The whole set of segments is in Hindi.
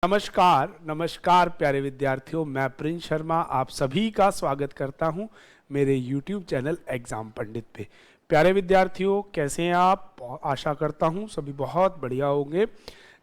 नमस्कार नमस्कार प्यारे विद्यार्थियों, मैं प्रिंस शर्मा आप सभी का स्वागत करता हूं मेरे YouTube चैनल एग्जाम पंडित पे। प्यारे विद्यार्थियों, कैसे हैं आप? आशा करता हूं सभी बहुत बढ़िया होंगे।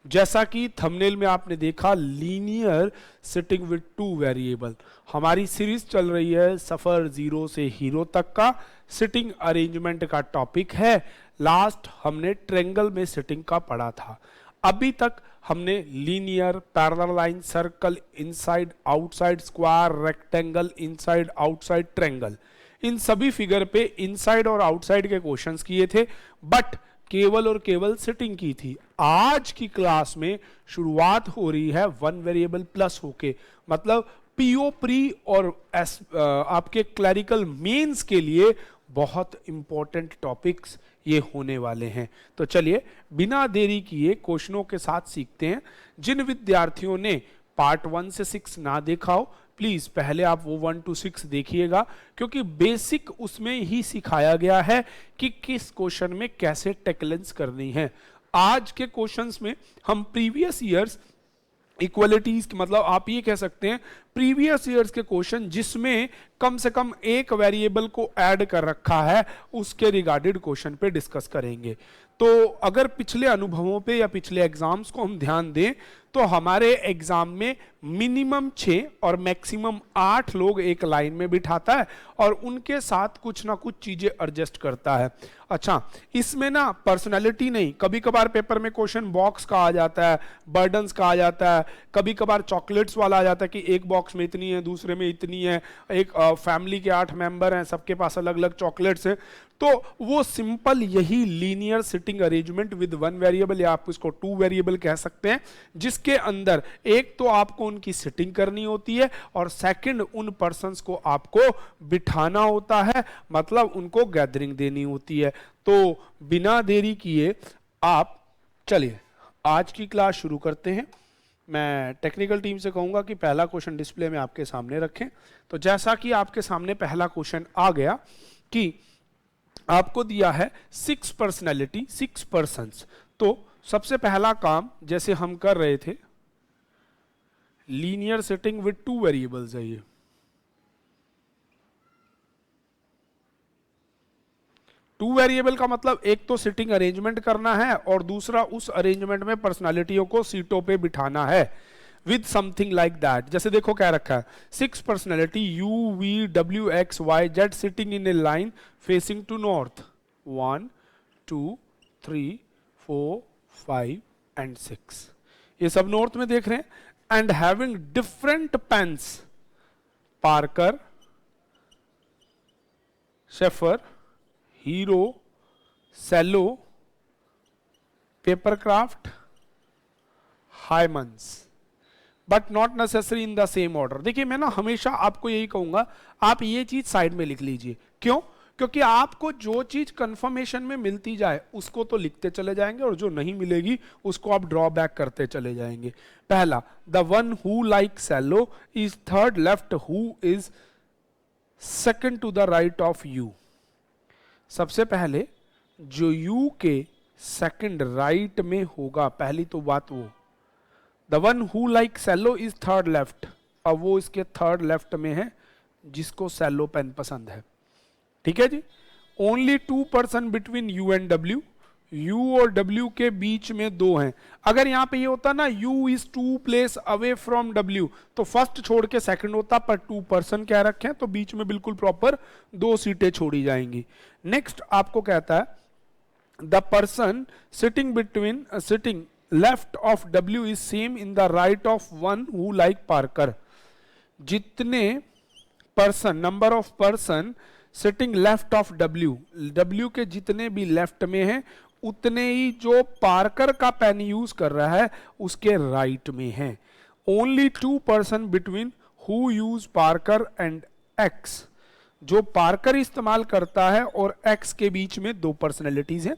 जैसा कि थंबनेल में आपने देखा, linear sitting with two variable हमारी सीरीज चल रही है। सफर जीरो से हीरो तक का सिटिंग अरेंजमेंट का टॉपिक है। लास्ट हमने ट्रायंगल में सिटिंग का पढ़ा था। अभी तक हमने linear, parallel line, circle, inside outside, square, rectangle, inside outside, triangle, इन सभी फिगर पे इनसाइड और आउटसाइड के क्वेश्चंस किए थे, बट केवल और केवल सिटिंग की थी। आज की क्लास में शुरुआत हो रही है वन वेरिएबल प्लस होके, मतलब पीओ प्री और आपके क्लरिकल मेंस के लिए बहुत इंपॉर्टेंट टॉपिक्स ये होने वाले हैं। तो चलिए बिना देरी किए क्वेश्चनों के साथ सीखते हैं। जिन विद्यार्थियों ने पार्ट 1 से 6 ना देखा हो, प्लीज पहले आप वो 1 to 6 देखिएगा, क्योंकि बेसिक उसमें ही सिखाया गया है कि किस क्वेश्चन में कैसे टैकलेंस करनी है। आज के क्वेश्चंस में हम प्रीवियस ईयर्स इक्वलिटीज, मतलब आप ये कह सकते हैं प्रीवियस ईयर्स के क्वेश्चन जिसमें कम से कम एक वेरिएबल को ऐड कर रखा है, उसके रिगार्डेड क्वेश्चन पे डिस्कस करेंगे। तो अगर पिछले अनुभवों पे या पिछले एग्जाम्स को हम ध्यान दें तो हमारे एग्जाम में मिनिमम 6 और मैक्सिमम 8 लोग एक लाइन में बिठाता है और उनके साथ कुछ ना कुछ चीजें एडजस्ट करता है। अच्छा, इसमें ना पर्सनालिटी नहीं, कभी कभार पेपर में क्वेश्चन बॉक्स का आ जाता है, बर्डन्स का आ जाता है, कभी कभार चॉकलेट्स वाला आ जाता है कि एक बॉक्स में इतनी है, दूसरे में इतनी है, एक फैमिली के 8 मेंबर हैं, सबके पास अलग अलग चॉकलेट्स हैं। तो वो सिंपल यही linear sitting arrangement with one variable, या आप इसको टू वेरिएबल कह सकते हैं, जिसके अंदर एक तो आपको उनकी सिटिंग करनी होती है और सेकंड उन पर्सन्स को आपको बिठाना होता है, मतलब उनको गैदरिंग देनी होती है। तो बिना देरी किए आप चलिए आज की क्लास शुरू करते हैं। मैं टेक्निकल टीम से कहूंगा कि पहला क्वेश्चन डिस्प्ले में आपके सामने रखें। तो जैसा कि आपके सामने पहला क्वेश्चन आ गया कि आपको दिया है 6 पर्सनैलिटी, 6 पर्सन्स। तो सबसे पहला काम जैसे हम कर रहे थे, linear sitting with two variables है ये। टू वेरिएबल का मतलब एक तो सिटिंग अरेंजमेंट करना है और दूसरा उस अरेंजमेंट में पर्सनालिटियों को सीटों पे बिठाना है विद समथिंग लाइक दैट। जैसे देखो क्या रखा है, 6 personality U V W X Y Z sitting in a line facing to north, 1 2 3 4 5 and 6, ये सब नॉर्थ में देख रहे हैं। And having different pens, Parker, Sheaffer, Hero, Cello, Papercraft, Hymans, but not necessary in the same order. देखिए मैं ना हमेशा आपको यही कहूंगा, आप ये चीज साइड में लिख लीजिए। क्यों? क्योंकि आपको जो चीज कंफर्मेशन में मिलती जाए उसको तो लिखते चले जाएंगे और जो नहीं मिलेगी उसको आप ड्रॉ बैक करते चले जाएंगे। पहला, the one who like cello is third left, who is second to the right of you. सबसे पहले जो यू के सेकंड राइट में होगा, पहली तो बात वो, the one who like cello is third left, अब वो इसके थर्ड लेफ्ट में है जिसको सेलो पेन पसंद है। ठीक है जी। Only 2 person between U and W, U और डब्ल्यू के बीच में 2 हैं। अगर यहां पे ये होता ना you is 2 place away from W, तो फर्स्ट छोड़ के सेकंड होता, पर 2 पर्सन क्या रखे हैं तो बीच में बिल्कुल प्रॉपर 2 सीटें छोड़ी जाएंगी। नेक्स्ट आपको कहता है the person sitting left of W is same in the right of one who like Parker. जितने person, number of person sitting left of W, W के जितने भी लेफ्ट में हैं उतने ही जो पार्कर का पेन यूज कर रहा है उसके राइट में है। Only 2 person between who use Parker and x, जो पार्कर इस्तेमाल करता है और एक्स के बीच में 2 पर्सनैलिटीज हैं।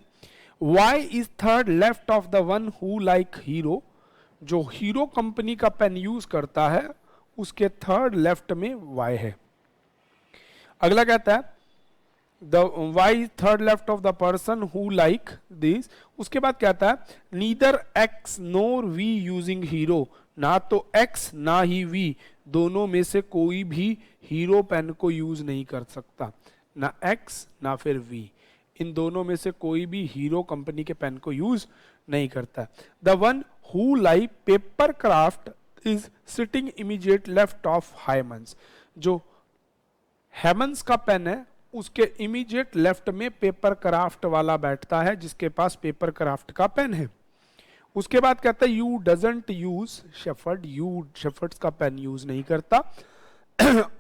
Y is third left of the one who like hero, जो हीरो कंपनी का पेन यूज करता है उसके थर्ड लेफ्ट में Y है। अगला कहता है the Y third left of the person who like this. उसके बाद क्या आता है, neither X nor V using Hero, ना तो एक्स ना ही वी, दोनों में से कोई भी हीरो पेन को यूज नहीं कर सकता, ना एक्स ना फिर वी, इन दोनों में से कोई भी हीरो कंपनी के पेन को यूज नहीं करता। The one who like Papercraft is sitting immediate left of Hymans, जो हेमंस का पेन है उसके इमीडिएट लेफ्ट में पेपर क्राफ्ट वाला बैठता है, जिसके पास पेपर क्राफ्ट का पेन है। उसके बाद कहता है U doesn't use Shepherd, U Shepherd का पेन यूज नहीं करता।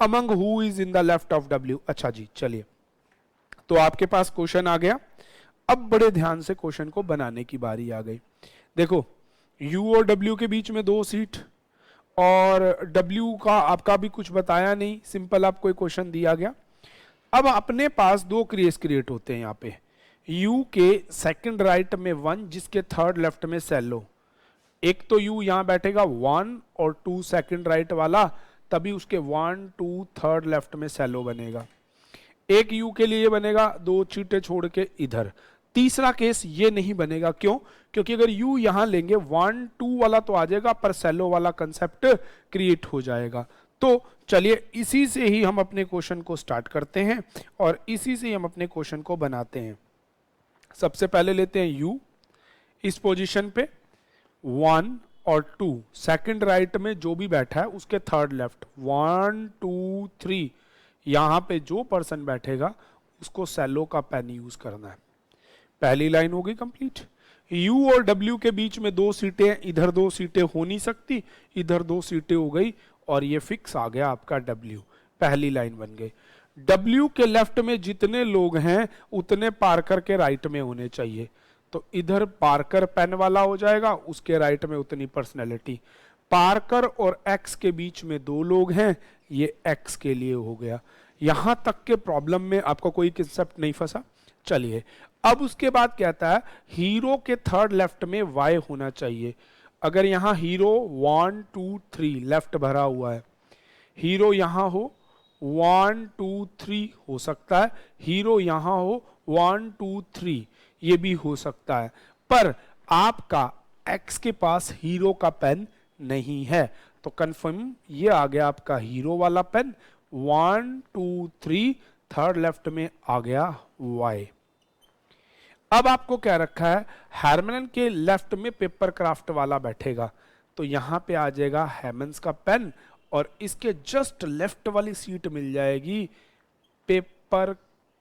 Among who is in the left of W. अच्छा जी, चलिए, तो आपके पास क्वेश्चन आ गया। अब बड़े ध्यान से क्वेश्चन को बनाने की बारी आ गई। देखो, यू और डब्ल्यू के बीच में 2 सीट, और डब्ल्यू का आपका भी कुछ बताया नहीं, सिंपल आपको एक क्वेश्चन दिया गया। अब अपने पास 2 केस क्रिएट होते हैं यहाँ पे, यू के सेकंड राइट में 1, जिसके थर्ड लेफ्ट में सेलो। एक तो यू यहां बैठेगा 1 और 2 सेकंड राइट वाला, तभी उसके 1 2 थर्ड लेफ्ट में सेलो बनेगा। एक यू के लिए बनेगा 2 चीटे छोड़ के इधर। तीसरा केस ये नहीं बनेगा, क्यों? क्योंकि अगर यू यहां लेंगे 1 2 वाला तो आ जाएगा, पर सेलो वाला कंसेप्ट क्रिएट हो जाएगा। तो चलिए, इसी से ही हम अपने क्वेश्चन को स्टार्ट करते हैं और इसी से ही हम अपने क्वेश्चन को बनाते हैं। सबसे पहले लेते हैं यू इस पोजीशन पे, 1 और 2 सेकंड राइट में जो भी बैठा है उसके थर्ड लेफ्ट, 1 2 3, यहां पे जो पर्सन बैठेगा उसको सेलो का पेन यूज करना है। पहली लाइन होगी कंप्लीट। यू और डब्ल्यू के बीच में 2 सीटें हैं, इधर 2 सीटें हो नहीं सकती, इधर 2 सीटें हो गई और ये फिक्स आ गया आपका डब्ल्यू। पहली लाइन बन गई। डब्ल्यू के लेफ्ट में जितने लोग हैं उतने पार्कर के राइट में होने चाहिए, तो इधर पार्कर पेन वाला हो जाएगा, उसके राइट में उतनी पर्सनैलिटी। पार्कर और एक्स के बीच में 2 लोग हैं, ये एक्स के लिए हो गया। यहां तक के प्रॉब्लम में आपका कोई कंसेप्ट नहीं फंसा? चलिए, अब उसके बाद कहता है हीरो के थर्ड लेफ्ट में वाई होना चाहिए। अगर यहां हीरो 1 2 3 लेफ्ट भरा हुआ है, हीरो यहां हो 1 2 3 हो सकता है, हीरो यहां हो 1 2 3 ये भी हो सकता है, पर आपका एक्स के पास हीरो का पेन नहीं है, तो कंफर्म ये आ गया आपका हीरो वाला पेन। 1 2 3 थर्ड लेफ्ट में आ गया वाई। अब आपको क्या रखा है, हारमन के लेफ्ट में पेपर क्राफ्ट वाला बैठेगा, तो यहां पे आ जाएगा हेमंस का पेन और इसके जस्ट लेफ्ट वाली सीट मिल जाएगी पेपर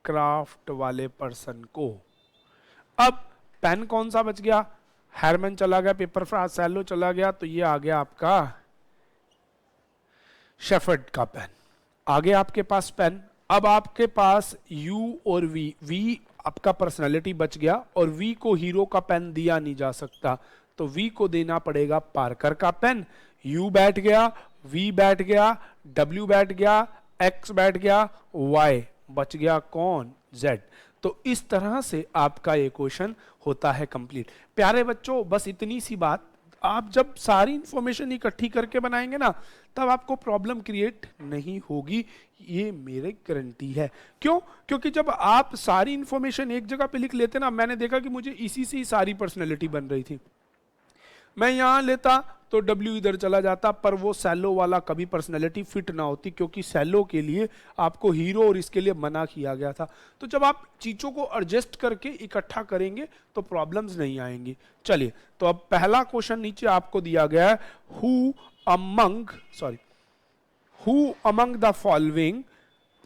क्राफ्ट वाले पर्सन को। अब पेन कौन सा बच गया? हेरमन चला गया, पेपर क्राफ्ट सेलो चला गया, तो ये आ गया आपका शेफर्ड का पेन। आगे आपके पास पेन। अब आपके पास यू और वी, वी आपका पर्सनालिटी बच गया और वी को हीरो का पेन दिया नहीं जा सकता, तो वी को देना पड़ेगा पार्कर का पेन। यू बैठ गया, वी बैठ गया, डब्ल्यू बैठ गया, एक्स बैठ गया, वाई बच गया कौन? जेड। तो इस तरह से आपका ये क्वेश्चन होता है कंप्लीट। प्यारे बच्चों, बस इतनी सी बात, आप जब सारी इंफॉर्मेशन इकट्ठी करके बनाएंगे ना, तब आपको प्रॉब्लम क्रिएट नहीं होगी, ये मेरी गारंटी है। क्यों? क्योंकि जब आप सारी इंफॉर्मेशन एक जगह पे लिख लेते ना, मैंने देखा कि मुझे इसी से ही सारी पर्सनैलिटी बन रही थी। मैं यहां लेता तो डब्ल्यू इधर चला जाता, पर वो सेलो वाला कभी पर्सनैलिटी फिट ना होती, क्योंकि सेलो के लिए आपको हीरो और इसके लिए मना किया गया था। तो जब आप चीजों को एडजस्ट करके इकट्ठा करेंगे तो प्रॉब्लम्स नहीं आएंगी। चलिए, तो अब पहला क्वेश्चन नीचे आपको दिया गया है, who among the following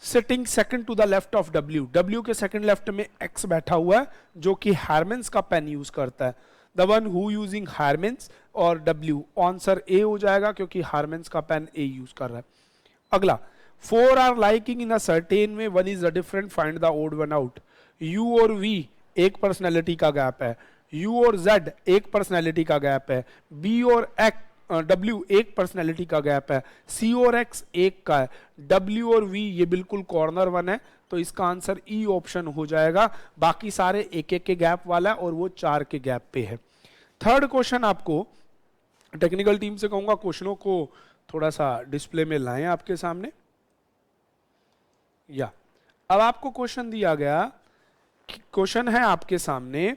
sitting second to the left of W. W के सेकंड लेफ्ट में एक्स बैठा हुआ है जो कि हारमेंस का पेन यूज करता है। द वन हु यूजिंग हारमेंस और डब्ल्यू, आंसर ए हो जाएगा क्योंकि हारमेंस का पेन ए यूज कर रहा है। अगला, 4 are liking in a certain way, 1 is a different, find the odd one out. U और वी एक पर्सनैलिटी का गैप है, यू और जेड एक पर्सनैलिटी का गैप है, बी और डब्ल्यू एक पर्सनैलिटी का गैप है, सी और एक्स एक का है, डब्ल्यू और वी ये बिल्कुल कॉर्नर 1 है, तो इसका आंसर ई ऑप्शन हो जाएगा। बाकी सारे एक एक के गैप वाला है और वो 4 के गैप पे है। थर्ड क्वेश्चन आपको टेक्निकल टीम से कहूंगा क्वेश्चनों को थोड़ा सा डिस्प्ले में लाएं आपके सामने। या अब आपको क्वेश्चन दिया गया, क्वेश्चन है आपके सामने,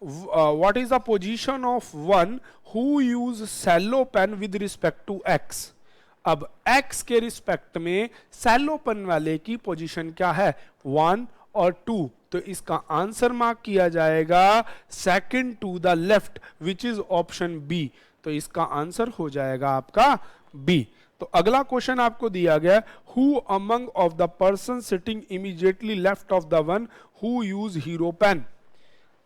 what is the position of one who use Cello pen with respect to X. अब x के रिस्पेक्ट में सेलो पेन वाले की पोजीशन क्या है, 1 और 2, तो इसका आंसर मार्क किया जाएगा second to the left which is option B. तो इसका आंसर हो जाएगा आपका बी। तो अगला क्वेश्चन आपको दिया गया, who among of the person sitting immediately left of the one who use Hero pen.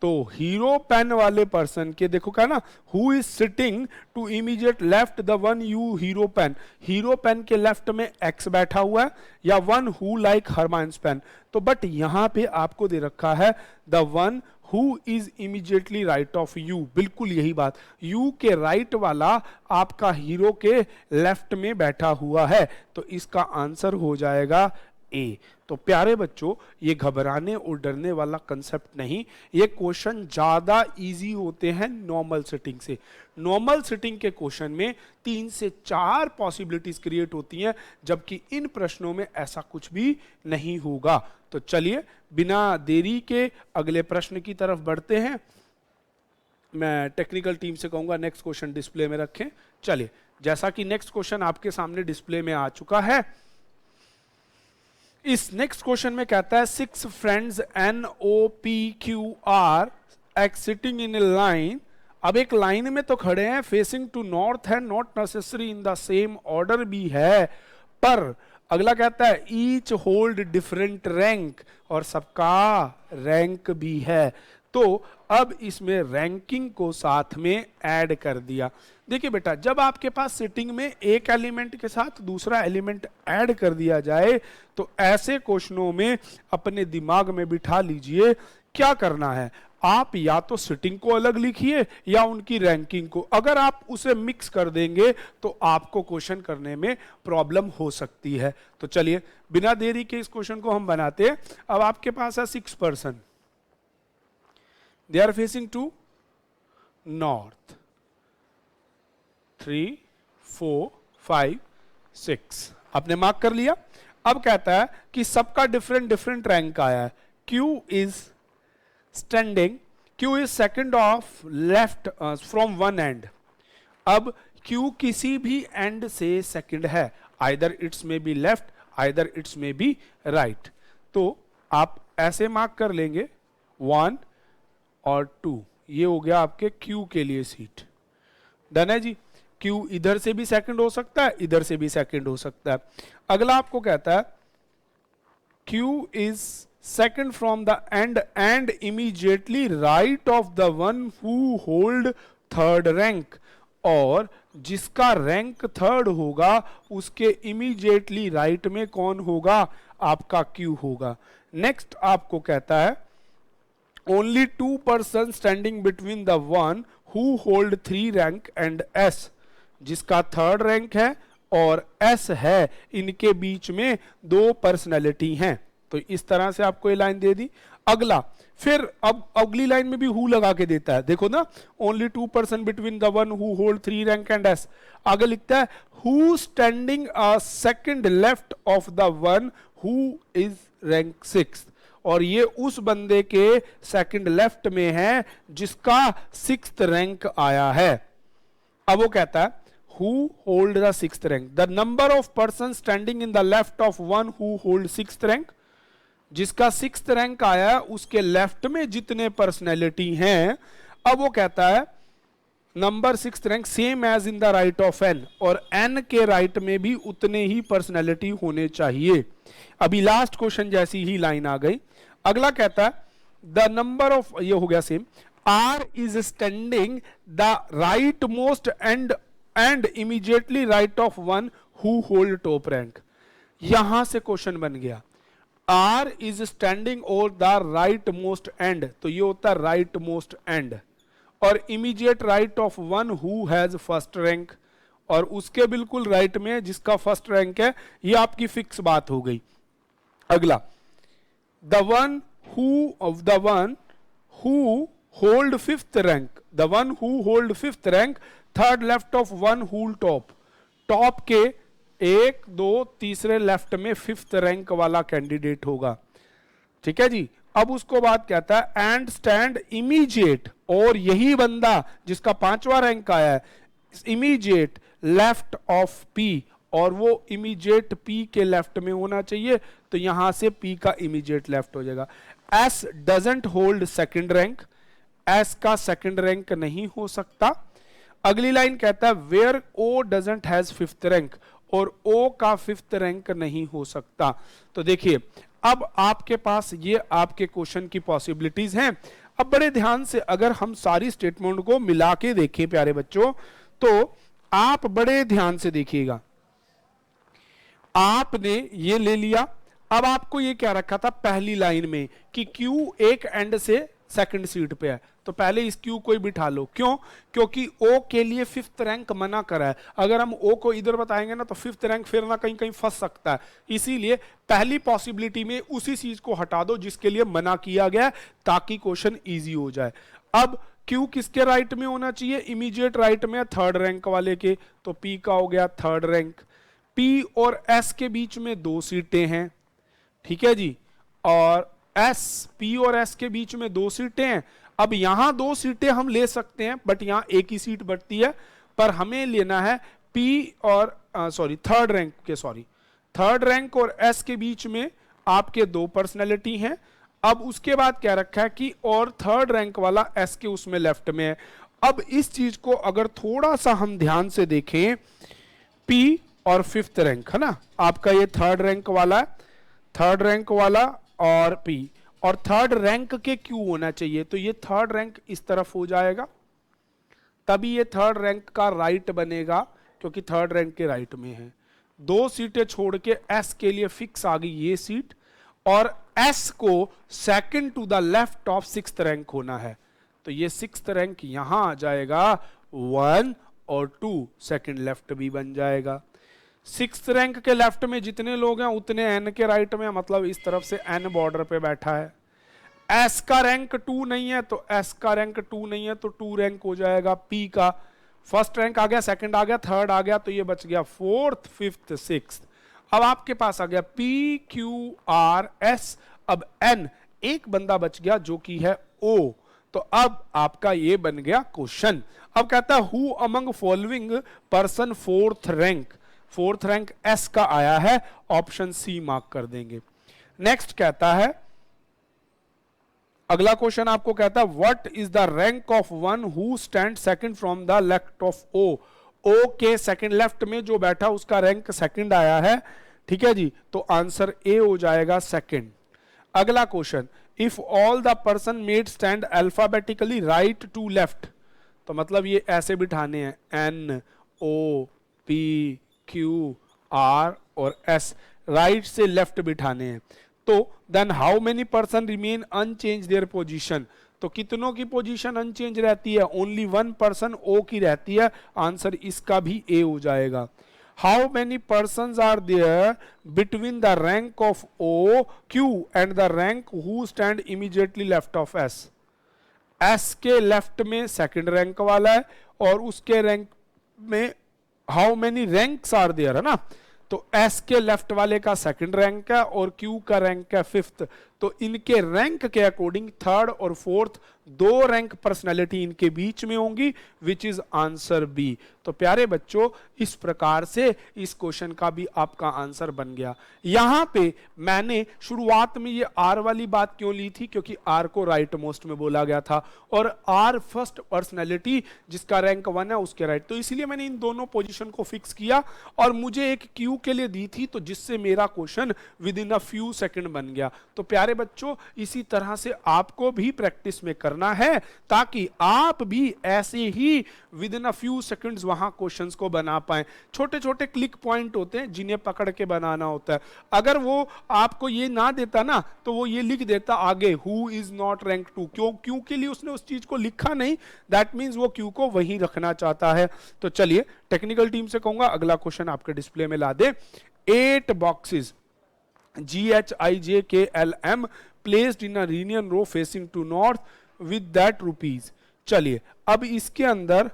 तो हीरो पेन वाले पर्सन के देखो क्या ना, who is sitting to immediate left the one you Hero pen. Hero pen के लेफ्ट में एक्स बैठा हुआ है, या वन हु लाइक हरमाइंस पेन। तो बट यहां पे आपको दे रखा है the one who is immediately right of you, बिल्कुल यही बात, यू के राइट वाला आपका हीरो के लेफ्ट में बैठा हुआ है। तो इसका आंसर हो जाएगा ए। तो प्यारे बच्चों, ये घबराने और डरने वाला कंसेप्ट नहीं, ये क्वेश्चन ज्यादा इजी होते हैं नॉर्मल सिटिंग से। नॉर्मल सिटिंग के क्वेश्चन में 3 से 4 पॉसिबिलिटीज क्रिएट होती हैं, जबकि इन प्रश्नों में ऐसा कुछ भी नहीं होगा। तो चलिए बिना देरी के अगले प्रश्न की तरफ बढ़ते हैं। मैं टेक्निकल टीम से कहूंगा नेक्स्ट क्वेश्चन डिस्प्ले में रखें। चलिए, जैसा कि नेक्स्ट क्वेश्चन आपके सामने डिस्प्ले में आ चुका है, इस नेक्स्ट क्वेश्चन में कहता है 6 friends NOPQR x sitting in a line. अब एक लाइन में तो खड़े हैं, फेसिंग टू नॉर्थ है, not necessary in the same order भी है, पर अगला कहता है ईच होल्ड डिफरेंट रैंक, और सबका रैंक भी है। तो अब इसमें रैंकिंग को साथ में ऐड कर दिया। देखिए बेटा, जब आपके पास सिटिंग में एक एलिमेंट के साथ दूसरा एलिमेंट ऐड कर दिया जाए, तो ऐसे क्वेश्चनों में अपने दिमाग में बिठा लीजिए क्या करना है। आप या तो सिटिंग को अलग लिखिए या उनकी रैंकिंग को। अगर आप उसे मिक्स कर देंगे तो आपको क्वेश्चन करने में प्रॉब्लम हो सकती है। तो चलिए बिना देरी के इस क्वेश्चन को हम बनाते हैं। अब आपके पास है 6 person, they are facing to north, 3 4 5 6, आपने मार्क कर लिया। अब कहता है कि सबका डिफरेंट डिफरेंट रैंक आया है। Q is standing, Q is second of left from one and. अब Q किसी भी एंड से सेकंड है, आइदर इट्स में बी लेफ्ट, आइदर इट्स में बी राइट। तो आप ऐसे मार्क कर लेंगे 1 और 2, ये हो गया आपके Q के लिए सीट। डन है जी। Q इधर से भी सेकंड हो सकता है, इधर से भी सेकंड हो सकता है। अगला आपको कहता है Q is second from the end and immediately right of the one who hold third rank, और जिसका रैंक थर्ड होगा उसके इमीडिएटली राइट में कौन होगा, आपका Q होगा। नेक्स्ट आपको कहता है only 2 person standing between the one who hold 3 rank and S, जिसका थर्ड रैंक है और S है, इनके बीच में 2 पर्सनैलिटी हैं। तो इस तरह से आपको ये लाइन दे दी। अगला फिर अब अगली लाइन में भी हु लगा के देता है, देखो ना, only 2 person between the one who hold 3 rank and S। आगे लिखता है who standing a second left of the one who is rank 6, और ये उस बंदे के सेकंड लेफ्ट में है जिसका 6th रैंक आया है। अब वो कहता है who hold the 6th rank, the number of persons standing in the left of one who hold 6th rank, जिसका 6th रैंक आया है उसके लेफ्ट में जितने पर्सनैलिटी हैं। अब वो कहता है number 6th rank same as in the right of n, और n के राइट में भी उतने ही पर्सनैलिटी होने चाहिए। अभी लास्ट क्वेश्चन जैसी ही लाइन आ गई। अगला कहता है द नंबर ऑफ, ये हो गया same, R is standing the rightmost and immediately right of one who hold top rank। यहां से क्वेश्चन बन गया R is standing or the rightmost end, तो ये होता है rightmost end, और immediate right of one who has first rank, और उसके बिल्कुल राइट में जिसका फर्स्ट रैंक है। ये आपकी फिक्स बात हो गई। अगला the one who hold 5th rank, the one who hold 5th rank third left of one who top, top के 1 2 तीसरे लेफ्ट में 5th रैंक वाला कैंडिडेट होगा। ठीक है जी। अब उसको बाद कहता है एंड स्टैंड इमीडिएट, और यही बंदा जिसका 5वां रैंक आया है इमीडिएट लेफ्ट ऑफ पी, और वो इमीडिएट पी के लेफ्ट में होना चाहिए, तो यहां से पी का इमीडिएट लेफ्ट हो जाएगा। S doesn't hold second rank, S का सेकंड रैंक नहीं हो सकता। अगली लाइन कहता है where O doesn't has fifth rank, और ओ का फिफ्थ रैंक नहीं हो सकता। तो देखिए अब आपके पास ये आपके क्वेश्चन की पॉसिबिलिटीज हैं। अब बड़े ध्यान से अगर हम सारी स्टेटमेंट को मिला के देखें प्यारे बच्चों, तो आप बड़े ध्यान से देखिएगा। आपने ये ले लिया, अब आपको ये क्या रखा था पहली लाइन में कि Q एक एंड से सेकंड सीट पे है, तो पहले इस Q को ही बिठा लो। क्यों? क्योंकि O के लिए फिफ्थ रैंक मना करा है। अगर हम O को इधर बताएंगे ना तो फिफ्थ रैंक फिर ना कहीं कहीं फंस सकता है, इसीलिए पहली पॉसिबिलिटी में उसी चीज को हटा दो जिसके लिए मना किया गया, ताकि क्वेश्चन ईजी हो जाए। अब Q किसके राइट में होना चाहिए? इमीडिएट राइट में, थर्ड रैंक वाले के, तो P का हो गया थर्ड रैंक। P और S के बीच में 2 सीटें हैं, ठीक है जी, और P और S के बीच में 2 सीटें हैं। अब यहां 2 सीटें हम ले सकते हैं, बट यहां एक ही सीट बचती है, पर हमें लेना है P और थर्ड रैंक और S के बीच में आपके 2 पर्सनैलिटी हैं। अब उसके बाद क्या रखा है कि और थर्ड रैंक वाला S के उसमें लेफ्ट में है। अब इस चीज को अगर थोड़ा सा हम ध्यान से देखें, P और फिफ्थ रैंक है ना, आपका ये थर्ड रैंक वाला है, थर्ड रैंक वाला और P, और थर्ड रैंक के Q होना चाहिए, तो ये थर्ड रैंक इस तरफ हो जाएगा, तभी ये थर्ड रैंक का राइट बनेगा, क्योंकि थर्ड रैंक के राइट में है। 2 सीटें छोड़ के S के लिए फिक्स आ गई ये सीट, और S को second to the left of sixth rank होना है, तो ये सिक्स्थ रैंक यहां आ जाएगा 1 और 2 सेकंड लेफ्ट भी बन जाएगा। सिक्स्थ रैंक के लेफ्ट में जितने लोग हैं उतने N के राइट में, मतलब इस तरफ से N बॉर्डर पे बैठा है। S का रैंक 2 नहीं है, तो S का रैंक 2 नहीं है, तो 2 रैंक हो जाएगा P का। फर्स्ट रैंक आ गया, सेकंड आ गया, थर्ड आ गया, तो ये बच गया फोर्थ, फिफ्थ, सिक्स्थ। अब आपके पास आ गया P Q R S, अब N एक बंदा बच गया जो कि है O। तो अब आपका ये बन गया क्वेश्चन। अब कहता है who among following person fourth rank, fourth rank S का आया है, ऑप्शन C मार्क कर देंगे। नेक्स्ट कहता है, अगला क्वेश्चन आपको कहता है what is the rank of one who stand second from the left of O। O के सेकंड लेफ्ट में जो बैठा उसका रैंक सेकंड आया है, ठीक है जी, तो आंसर A हो जाएगा सेकंड। अगला question, if all the person made stand alphabetically right to left, तो मतलब ये ऐसे बिठाने हैं N O P Q R और S, राइट से लेफ्ट बिठाने हैं, तो then how many person remain unchanged their position, तो कितनों की पोजीशन अनचेंज रहती है? ओनली 1 पर्सन O की रहती है, आंसर इसका भी A हो जाएगा। How many persons are there between the rank of O Q and the rank who stand immediately left of S, S के लेफ्ट में सेकंड रैंक वाला है, और उसके रैंक में how many ranks are there है ना, तो S के लेफ्ट वाले का सेकंड रैंक है और Q का रैंक है फिफ्थ, तो इनके रैंक के अकॉर्डिंग थर्ड और फोर्थ 2 रैंक पर्सनैलिटी इनके बीच में होंगी, विच इज आंसर बी। तो प्यारे बच्चों इस प्रकार से इस क्वेश्चन का भी आपका आंसर बन गया। यहां पे मैंने शुरुआत में ये R वाली बात क्यों ली थी, क्योंकि R को राइट मोस्ट में बोला गया था, और R फर्स्ट पर्सनैलिटी जिसका रैंक 1 है उसके राइट, तो इसलिए मैंने इन दोनों पोजीशन को फिक्स किया, और मुझे एक Q के लिए दी थी, तो जिससे मेरा question with in a few second बन गया। तो प्यारे बच्चों इसी तरह से आपको भी प्रैक्टिस में करना है, ताकि आप भी ऐसे ही within a few seconds वहां क्वेश्चंस को बना पाएं। छोटे छोटे क्लिक पॉइंट होते हैं जिन्हें पकड़ के बनाना होता है। अगर वो आपको ये ना देता ना, तो वो ये लिख देता आगे हु इज नॉट रैंक 2, क्यों के लिए उसने उस चीज को लिखा नहीं, दैट मींस वो क्यू को वहीं रखना चाहता है। तो चलिए टेक्निकल टीम से कहूंगा अगला क्वेश्चन आपके डिस्प्ले में ला दे। 8 boxes GHIJKLM placed in a linear row facing to north with that rupees। चलिए अब इसके अंदर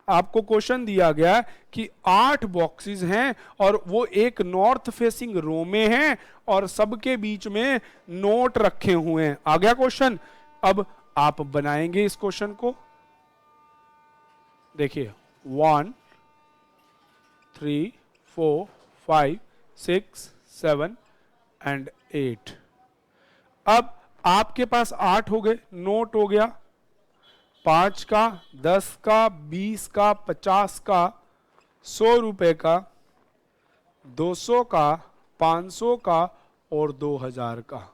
आपको क्वेश्चन दिया गया है कि 8 बॉक्सेस हैं और वो एक नॉर्थ फेसिंग रो में हैं और सबके बीच में नोट रखे हुए हैं। आ गया क्वेश्चन। अब आप बनाएंगे इस क्वेश्चन को। देखिए 1 3 4 5 6 7 एंड 8। अब आपके पास 8 हो गए, नोट हो गया 5 का, 10 का, 20 का, 50 का, 100 रुपए का, 200 का, 500 का और 2000 का।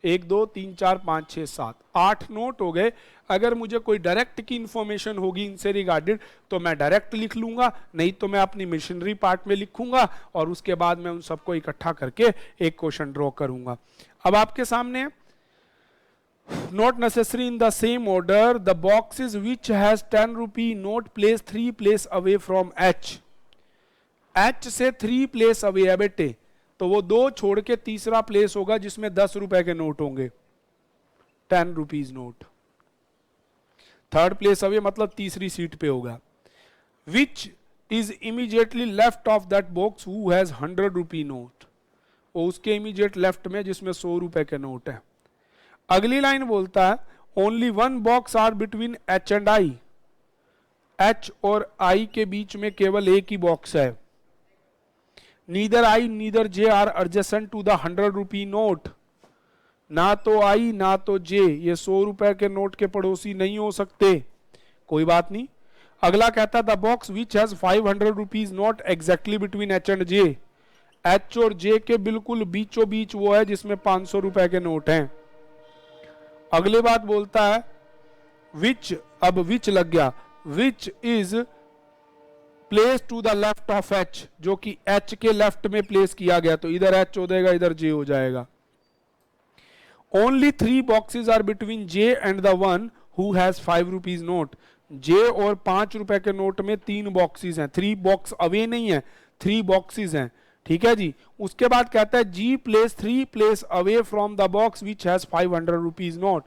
1 2 3 4 5 6 7 8 नोट हो गए। अगर मुझे कोई डायरेक्ट की इंफॉर्मेशन होगी इनसे रिगार्डेड तो मैं डायरेक्ट लिख लूंगा, नहीं तो मैं अपनी मशीनरी पार्ट में लिखूंगा और उसके बाद मैं उन सबको इकट्ठा करके एक क्वेश्चन ड्रॉ करूंगा। अब आपके सामने not necessary in the same order, the boxes which has 10 rupee note placed 3 place away from H। H से 3 place away है बेटे, तो वो 2 छोड़ के तीसरा प्लेस होगा जिसमें 10 रुपए के नोट होंगे, 10 rupees note. Third place away मतलब तीसरी सीट पे होगा। Which is immediately left of that box who has 100 rupee note। वो उसके इमीडिएट लेफ्ट में जिसमें 100 रुपए के नोट है। अगली लाइन बोलता है only 1 box are between H and I। H और I के बीच में केवल एक ही बॉक्स है। Neither I neither J are adjacent to the 100 rupee note. ना तो I ना तो J ये 100 रुपए के नोट के पड़ोसी नहीं हो सकते। कोई बात नहीं। अगला कहता है the box which has 500 rupees note exactly between H and J। H और J के बिल्कुल बीचों बीच वो है जिसमें 500 रुपए के नोट हैं। अगली बात बोलता है विच, अब विच लग गया, which is place to the left of H, जो कि H के लेफ्ट में प्लेस किया गया, तो इधर H हो जाएगा इधर J हो जाएगा। Only 3 boxes are between J and the one who has 5 rupees note. J और 5 रुपए के नोट में 3 बॉक्सेस हैं, 3 बॉक्स अवे नहीं है, 3 बॉक्सेस हैं। ठीक है जी। उसके बाद कहता है G place 3 place away from the box which has 500 rupees note.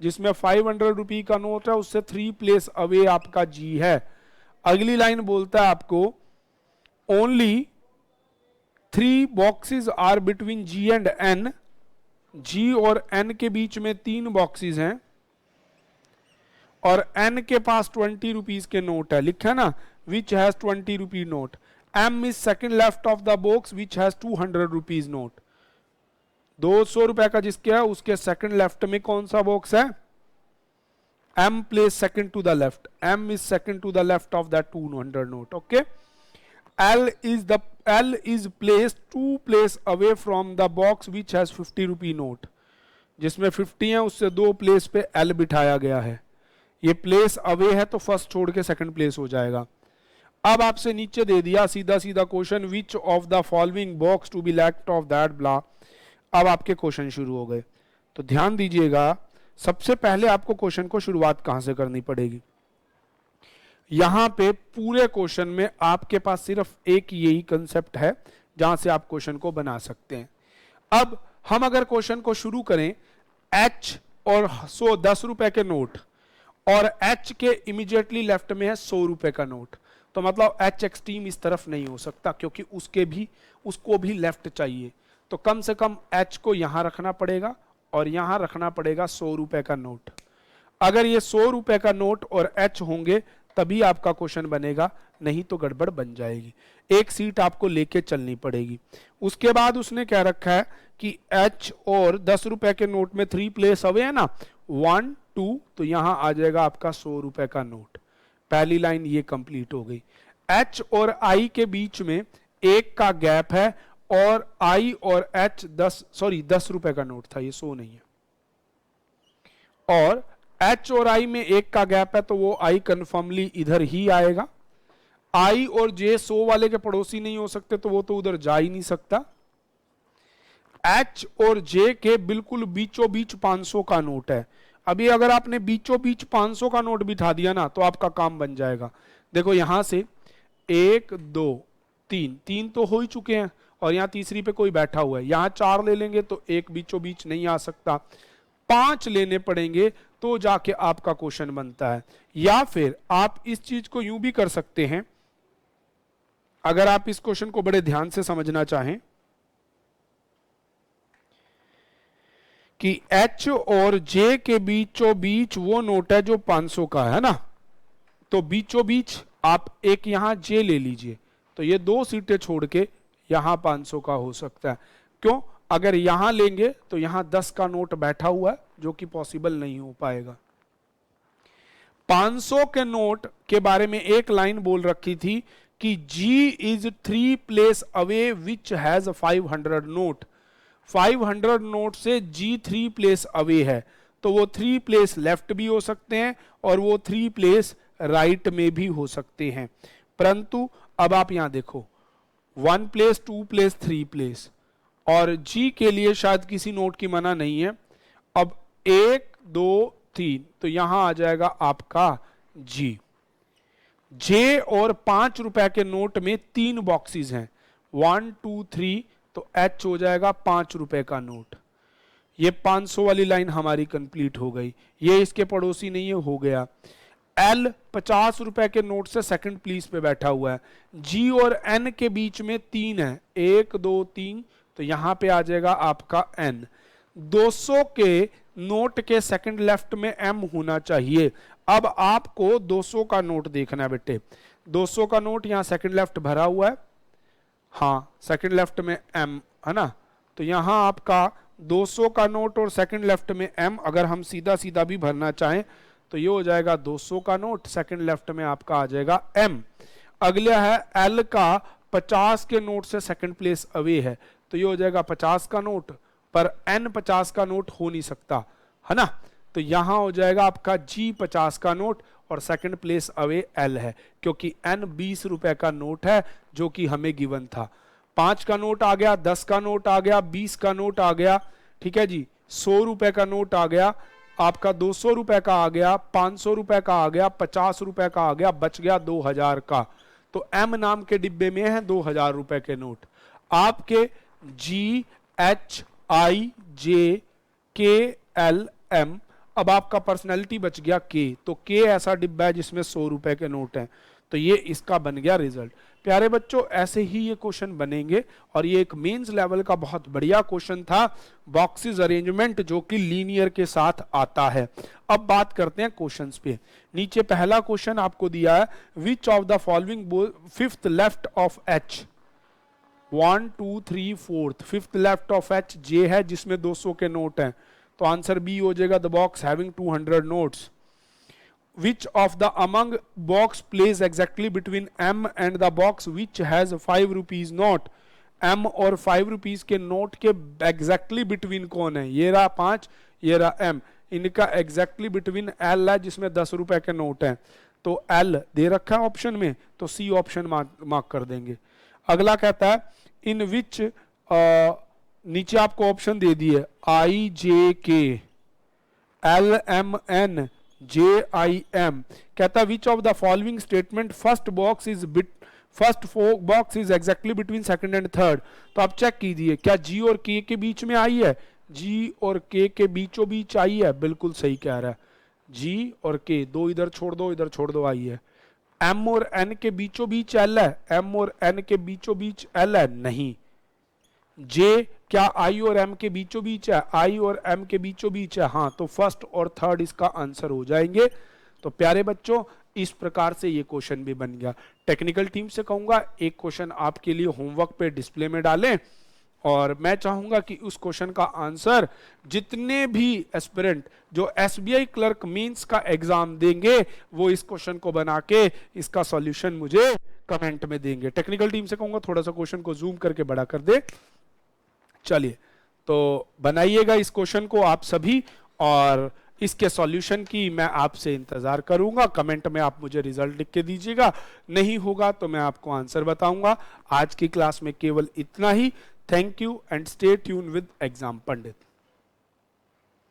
जिसमें 500 रुपी का नोट है उससे 3 प्लेस अवे आपका G है। अगली लाइन बोलता है आपको only 3 boxes are between G and N। G और N के बीच में 3 बॉक्सेस हैं और N के पास 20 रुपीज के नोट है, लिखा है ना, which has 20 rupee note. M is second left of the box which has 200 rupees note। 200 रुपए का जिसके है उसके सेकंड लेफ्ट में कौन सा बॉक्स है? M plays second to the left। M is second to the left of that 200 note। Okay। L is placed 2 place away from the box which has 50 rupee note। जिसमें 50 है उससे 2 प्लेस पे L बिठाया गया है। ये प्लेस अवे है तो फर्स्ट छोड़ के सेकंड प्लेस हो जाएगा। अब आपसे नीचे दे दिया सीधा सीधा question which of the following box to be left of that blah. अब आपके क्वेश्चन शुरू हो गए, तो ध्यान दीजिएगा। सबसे पहले आपको क्वेश्चन को शुरुआत कहां से करनी पड़ेगी? यहां पे पूरे क्वेश्चन में आपके पास सिर्फ एक यही कंसेप्ट है जहां से आप क्वेश्चन को बना सकते हैं। अब हम अगर क्वेश्चन को शुरू करें H और 10 रुपए के नोट और H के इमीडिएटली लेफ्ट में है 100 रुपए का नोट, तो मतलब H एक्सट्रीम इस तरफ नहीं हो सकता क्योंकि उसको भी लेफ्ट चाहिए। तो कम से कम H को यहां रखना पड़ेगा और यहां रखना पड़ेगा 100 रुपए का नोट। अगर ये 100 रुपए का नोट और H होंगे तभी आपका क्वेश्चन बनेगा, नहीं तो गड़बड़ बन जाएगी। एक सीट आपको लेके चलनी पड़ेगी। उसके बाद उसने क्या रखा है कि H और 10 रुपए के नोट में 3 प्लेस अवे है ना, 1 2, तो यहां आ जाएगा आपका 100 रुपए का नोट। पहली लाइन ये कंप्लीट हो गई। H और I के बीच में 1 का गैप है और I और H 10 रुपए का नोट था, ये 100 नहीं है। और H और I में 1 का गैप है तो वो I कन्फर्मली इधर ही आएगा। I और J 100 वाले के पड़ोसी नहीं हो सकते तो वो तो उधर जा ही नहीं सकता। H और J के बिल्कुल बीचों बीच 500 का नोट है। अभी अगर आपने बीचों बीच 500 का नोट बिठा दिया ना तो आपका काम बन जाएगा। देखो यहां से 1 2 3 तो हो ही चुके हैं और यहां तीसरी पे कोई बैठा हुआ है। यहां 4 ले लेंगे तो एक बीचों बीच नहीं आ सकता। 5 लेने पड़ेंगे तो जाके आपका क्वेश्चन बनता है। या फिर आप इस चीज को यूं भी कर सकते हैं, अगर आप इस क्वेश्चन को बड़े ध्यान से समझना चाहें कि H और J के बीचों बीच वो नोट है जो 500 का है ना, तो बीचों बीच आप एक यहां J ले लीजिए, तो ये 2 सीटें छोड़ के यहां 500 का हो सकता है। क्यों? अगर यहां लेंगे तो यहां 10 का नोट बैठा हुआ है जो कि पॉसिबल नहीं हो पाएगा। 500 के नोट के बारे में एक लाइन बोल रखी थी कि G is 3 place away which has 500 note. 500 note से G 3 प्लेस अवे है, तो वो 3 प्लेस लेफ्ट भी हो सकते हैं और वो 3 प्लेस राइट में भी हो सकते हैं। परंतु अब आप यहां देखो, 1 प्लेस, 2 प्लेस, 3 प्लेस, और G के लिए शायद किसी नोट की मना नहीं है। अब 1 2 3, तो यहां आ जाएगा आपका G। J और 5 रुपए के नोट में 3 बॉक्सेस हैं, 1 2 3, तो H हो जाएगा 5 रुपए का नोट। ये 500 वाली लाइन हमारी कंप्लीट हो गई। ये इसके पड़ोसी नहीं है, हो गया। L 50 रुपए के नोट से सेकंड प्लेस पे बैठा हुआ है। G और N के बीच में 3 है, 1 2 3, तो यहां पे आ जाएगा आपका N। 200 के नोट के सेकंड लेफ्ट में M होना चाहिए। अब आपको 200 का नोट देखना है बेटे। 200 का नोट यहां सेकंड लेफ्ट भरा हुआ है, हाँ सेकंड लेफ्ट में M है ना, तो यहां आपका 200 का नोट और सेकंड लेफ्ट में M, अगर हम सीधा सीधा भी भरना चाहें तो ये हो जाएगा 200 का नोट, सेकंड लेफ्ट में आपका आ जाएगा M। अगला है L का 50 के नोट से सेकंड प्लेस अवे है, तो ये हो जाएगा 50 का नोट, पर N 50 का नोट हो नहीं सकता है ना, तो यहां हो जाएगा आपका G 50 का नोट और सेकंड प्लेस अवे L है, क्योंकि N 20 रुपए का नोट है जो कि हमें गिवन था। 5 का नोट आ गया, 10 का नोट आ गया, 20 का नोट आ गया, ठीक है जी, 100 रुपए का नोट आ गया, आपका 200 रुपए का आ गया, 500 रुपए का आ गया, 50 रुपए का आ गया, बच गया 2000 का। तो M नाम के डिब्बे में है 2000 रुपए के नोट। आपके G H I J K L M, अब आपका पर्सनैलिटी बच गया K, तो K ऐसा डिब्बा है जिसमें 100 रुपए के नोट हैं, तो ये इसका बन गया रिजल्ट। प्यारे बच्चों, ऐसे ही ये क्वेश्चन बनेंगे और ये एक मेंस लेवल का बहुत बढ़िया क्वेश्चन था, बॉक्सेस अरेंजमेंट, जो कि लीनियर के साथ आता है। अब बात करते हैं क्वेश्चंस पे। नीचे पहला क्वेश्चन आपको दिया है, विच of the following fifth left of H, 1 2 3 4, fifth left of H J है जिसमें 200 के नोट हैं, तो आंसर बी हो जाएगा, the box having 200 notes. Which of the among box plays exactly between M and the box which has 5 rupees note? M और 5 rupees के नोट के exactly between कौन है? ये रहा 5, ये रहा M, इनका exactly between L है जिसमें 10 रुपए के नोट हैं, तो L दे रखा है ऑप्शन में, तो C ऑप्शन मार्क कर देंगे। अगला कहता है, इन विच, नीचे आपको ऑप्शन दे दिए I J K L M N JIM, कहता है विच of the following statement first box is exactly between second and third. तो आप चेक कीजिए, क्या G और K के बीच में आई है? G और K के बीचों बीच आई है, बिल्कुल सही कह रहा है, G और K, दो इधर छोड़ दो, इधर छोड़ दो, आई है। M और N के बीचों बीच L है, M और N के बीचों बीच L है, नहीं। J क्या I और M के बीचों बीच है? I और M के बीचों बीच है, हाँ, तो फर्स्ट और थर्ड इसका आंसर हो जाएंगे। तो प्यारे बच्चों, इस प्रकार से ये क्वेश्चन भी बन गया। टेक्निकल टीम से कहूंगा एक क्वेश्चन आपके लिए होमवर्क पे डिस्प्ले में डालें, और मैं चाहूंगा कि उस क्वेश्चन का आंसर जितने भी एस्पिरेंट जो SBI क्लर्क मेंस का एग्जाम देंगे वो इस क्वेश्चन को बना के इसका सॉल्यूशन मुझे कमेंट में देंगे। टेक्निकल टीम से कहूंगा थोड़ा सा क्वेश्चन को जूम करके बड़ा कर दे। चलिए, तो बनाइएगा इस क्वेश्चन को आप सभी, और इसके सॉल्यूशन की मैं आपसे इंतजार करूंगा। कमेंट में आप मुझे रिजल्ट लिख के दीजिएगा, नहीं होगा तो मैं आपको आंसर बताऊंगा। आज की क्लास में केवल इतना ही। Thank you and stay tune with exam Pandit.